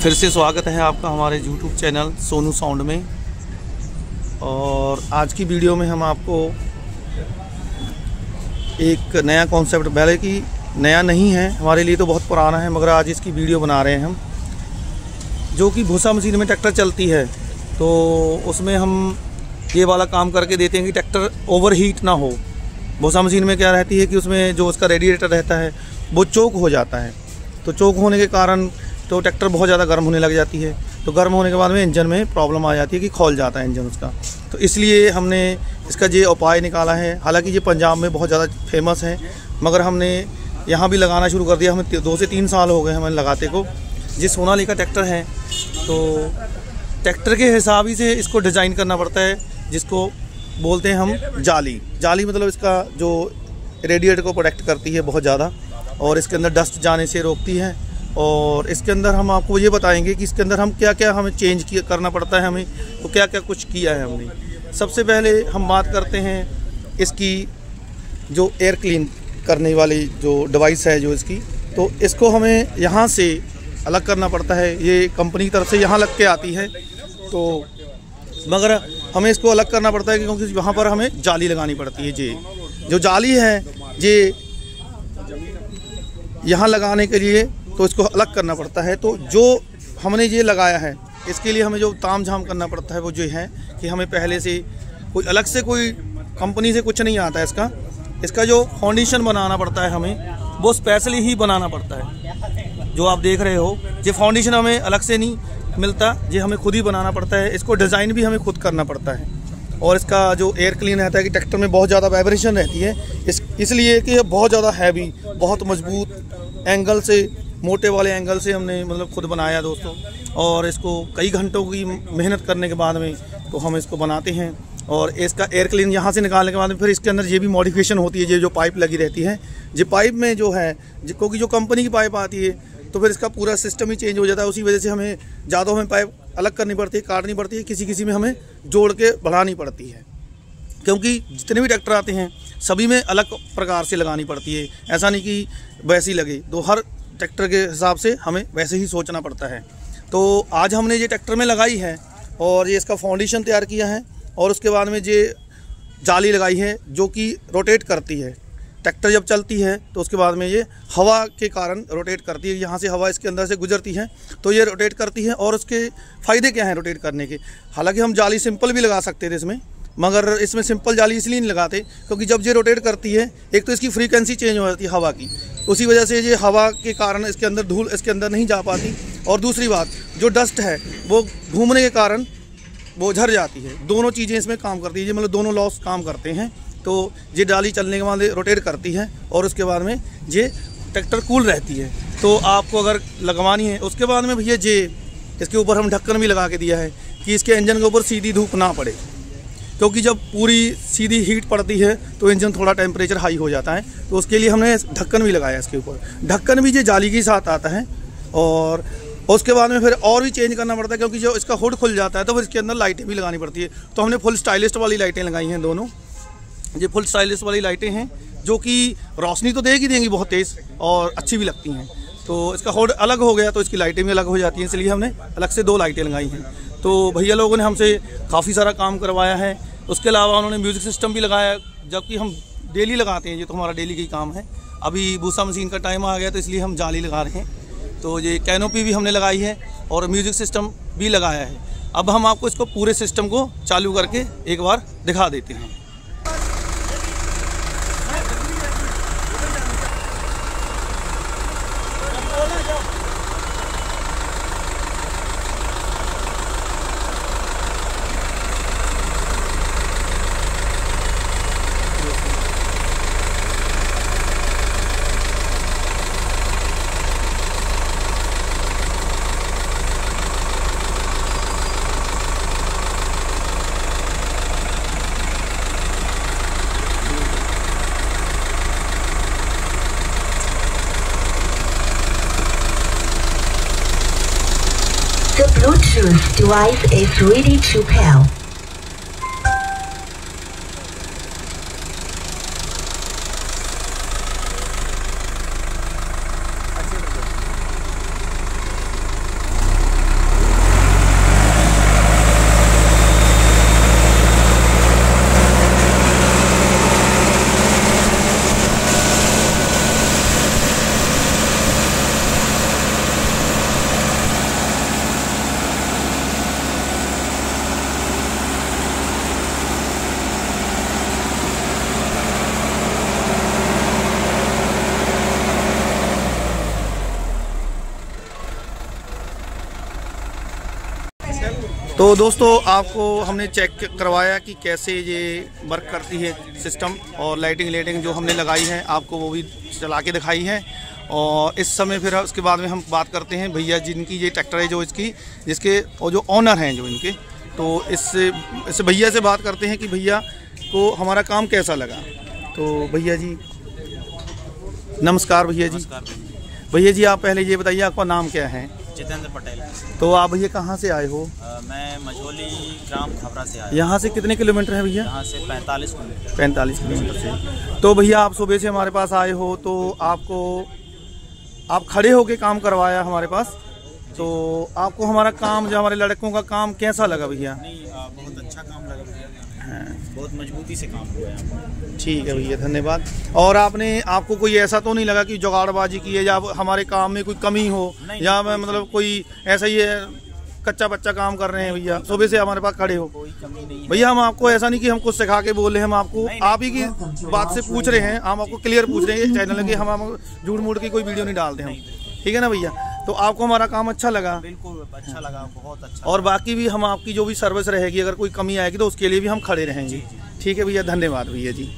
फिर से स्वागत है आपका हमारे YouTube चैनल सोनू साउंड में। और आज की वीडियो में हम आपको एक नया कॉन्सेप्ट, पहले कि नया नहीं है, हमारे लिए तो बहुत पुराना है, मगर आज इसकी वीडियो बना रहे हैं हम। जो कि भूसा मशीन में ट्रैक्टर चलती है तो उसमें हम ये वाला काम करके देते हैं कि ट्रैक्टर ओवर हीट ना हो। भूसा मशीन में क्या रहती है कि उसमें जो उसका रेडिएटर रहता है वो चोक हो जाता है। तो चोक होने के कारण तो ट्रैक्टर बहुत ज़्यादा गर्म होने लग जाती है। तो गर्म होने के बाद में इंजन में प्रॉब्लम आ जाती है कि खौल जाता है इंजन उसका। तो इसलिए हमने इसका ये उपाय निकाला है। हालांकि ये पंजाब में बहुत ज़्यादा फेमस है, मगर हमने यहाँ भी लगाना शुरू कर दिया। हमें 2 से 3 साल हो गए हमें लगाते को। ये सोनालिका ट्रैक्टर है, तो ट्रैक्टर के हिसाब ही से इसको डिज़ाइन करना पड़ता है, जिसको बोलते हैं हम जाली। जाली मतलब इसका जो रेडिएटर को प्रोटेक्ट करती है बहुत ज़्यादा, और इसके अंदर डस्ट जाने से रोकती है। और इसके अंदर हम आपको ये बताएंगे कि इसके अंदर हम क्या क्या हमें चेंज करना पड़ता है, हमें तो क्या क्या कुछ किया है हमने। सबसे पहले हम बात करते हैं इसकी जो एयर क्लीन करने वाली जो डिवाइस है जो इसकी, तो इसको हमें यहाँ से अलग करना पड़ता है। ये कंपनी की तरफ से यहाँ लग के आती है, तो मगर हमें इसको अलग करना पड़ता है क्योंकि वहाँ पर हमें जाली लगानी पड़ती है। ये जो जाली है ये यहाँ लगाने के लिए तो इसको अलग करना पड़ता है। तो जो हमने ये लगाया है इसके लिए हमें जो ताम झाम करना पड़ता है वो जो है कि हमें पहले से कोई अलग से कोई कंपनी से कुछ नहीं आता है। इसका जो फाउंडेशन बनाना पड़ता है हमें, वो स्पेशली ही बनाना पड़ता है। जो आप देख रहे हो ये फाउंडेशन हमें अलग से नहीं मिलता, ये हमें खुद ही बनाना पड़ता है। इसको डिज़ाइन भी हमें खुद करना पड़ता है। और इसका जो एयर क्लीन रहता है कि ट्रैक्टर में बहुत ज़्यादा वाइब्रेशन रहती है, इसलिए कि ये बहुत ज़्यादा हैवी, बहुत मजबूत एंगल से, मोटे वाले एंगल से हमने मतलब खुद बनाया दोस्तों। और इसको कई घंटों की मेहनत करने के बाद में तो हम इसको बनाते हैं। और इसका एयर क्लीन यहाँ से निकालने के बाद में फिर इसके अंदर ये भी मॉडिफिकेशन होती है। ये जो पाइप लगी रहती है, ये पाइप में जो है क्योंकि जो कंपनी की पाइप आती है तो फिर इसका पूरा सिस्टम ही चेंज हो जाता है। उसी वजह से हमें ज़्यादा हमें पाइप अलग करनी पड़ती है, काटनी पड़ती है, किसी में हमें जोड़ के बढ़ानी पड़ती है। क्योंकि जितने भी ट्रैक्टर आते हैं सभी में अलग प्रकार से लगानी पड़ती है, ऐसा नहीं कि वैसे ही लगे। तो हर ट्रैक्टर के हिसाब से हमें वैसे ही सोचना पड़ता है। तो आज हमने ये ट्रैक्टर में लगाई है और ये इसका फाउंडेशन तैयार किया है, और उसके बाद में ये जाली लगाई है जो कि रोटेट करती है। ट्रैक्टर जब चलती है तो उसके बाद में ये हवा के कारण रोटेट करती है। यहाँ से हवा इसके अंदर से गुजरती है तो ये रोटेट करती है। और उसके फ़ायदे क्या हैं रोटेट करने के? हालांकि हम जाली सिंपल भी लगा सकते थे इसमें, मगर इसमें सिंपल जाली इसलिए नहीं लगाते क्योंकि जब ये रोटेट करती है, एक तो इसकी फ्रीक्वेंसी चेंज हो जाती है हवा की, उसी वजह से ये हवा के कारण इसके अंदर धूल इसके अंदर नहीं जा पाती। और दूसरी बात, जो डस्ट है वो घूमने के कारण वो झड़ जाती है। दोनों चीज़ें इसमें काम करती है, ये मतलब दोनों लॉस काम करते हैं। तो ये डाली चलने के बाद रोटेट करती है और उसके बाद में ये ट्रैक्टर कूल रहती है। तो आपको अगर लगवानी है उसके बाद में भैया ये इसके ऊपर हम ढक्कन भी लगा के दिया है कि इसके इंजन के ऊपर सीधी धूप ना पड़े, क्योंकि जब पूरी सीधी हीट पड़ती है तो इंजन थोड़ा टेम्परेचर हाई हो जाता है। तो उसके लिए हमने ढक्कन भी लगाया इसके ऊपर। ढक्कन भी ये जाली के साथ आता है। और उसके बाद में फिर और भी चेंज करना पड़ता है क्योंकि जो इसका हुड खुल जाता है तो फिर इसके अंदर लाइटें भी लगानी पड़ती है। तो हमने फुल स्टाइलिस्ट वाली लाइटें लगाई हैं दोनों। ये फुल स्टाइलिस्ट वाली लाइटें हैं जो कि रोशनी तो देंगी बहुत तेज़ और अच्छी भी लगती हैं। तो इसका हुड अलग हो गया तो इसकी लाइटें भी अलग हो जाती हैं, इसलिए हमने अलग से 2 लाइटें लगाई हैं। तो भैया लोगों ने हमसे काफ़ी सारा काम करवाया है। उसके अलावा उन्होंने म्यूज़िक सिस्टम भी लगाया, जबकि हम डेली लगाते हैं, ये तो हमारा डेली का ही काम है। अभी भूसा मशीन का टाइम आ गया तो इसलिए हम जाली लगा रहे हैं। तो ये कैनोपी भी हमने लगाई है और म्यूज़िक सिस्टम भी लगाया है। अब हम आपको इसको पूरे सिस्टम को चालू करके एक बार दिखा देते हैं। The Bluetooth device is ready to pair. तो दोस्तों आपको हमने चेक करवाया कि कैसे ये वर्क करती है सिस्टम, और लाइटिंग जो हमने लगाई है आपको वो भी चला के दिखाई है। और इस समय फिर उसके बाद में हम बात करते हैं भैया जिनकी ये ट्रैक्टर है जो जिसके और जो ऑनर हैं जो इनके, तो इससे भैया से बात करते हैं कि भैया को हमारा काम कैसा लगा। तो भैया जी नमस्कार। भैया जी आप पहले ये बताइए आपका नाम क्या है? जितेंद्र पटेल। तो आप भैया कहाँ से आए हो? मैं मझोली ग्राम खबरा से आया। यहाँ से कितने किलोमीटर है भैया? यहाँ से 45 किलोमीटर। 45 किलोमीटर से। तो भैया आप सुबह से हमारे पास आए हो, तो आप खड़े होके काम करवाया हमारे पास, तो आपको हमारा काम जो हमारे लड़कों का काम कैसा लगा भैया? नहीं बहुत अच्छा काम लगा भैया, बहुत मजबूती से काम हुआ है। ठीक है भैया धन्यवाद। और आपको कोई ऐसा तो नहीं लगा कि जुगाड़बाजी की है या हमारे काम में कोई कमी हो, या मतलब कोई ऐसा ही है कच्चा बच्चा काम कर रहे हैं भैया सुबह से हमारे पास खड़े हो? कोई कमी नहीं भैया हम आपको ऐसा नहीं कि हम कुछ सिखा के बोल रहे हैं, हम आपको आप ही की बात से पूछ रहे हैं, हम आपको क्लियर पूछ रहे हैं चैनल के, हम झूठ मूठ की कोई वीडियो नहीं डालते हम, ठीक है ना भैया? तो आपको हमारा काम अच्छा लगा? बिल्कुल अच्छा लगा, बहुत अच्छा। और बाकी भी हम आपकी जो भी सर्विस रहेगी अगर कोई कमी आएगी तो उसके लिए भी हम खड़े रहेंगे। ठीक है भैया धन्यवाद भैया जी।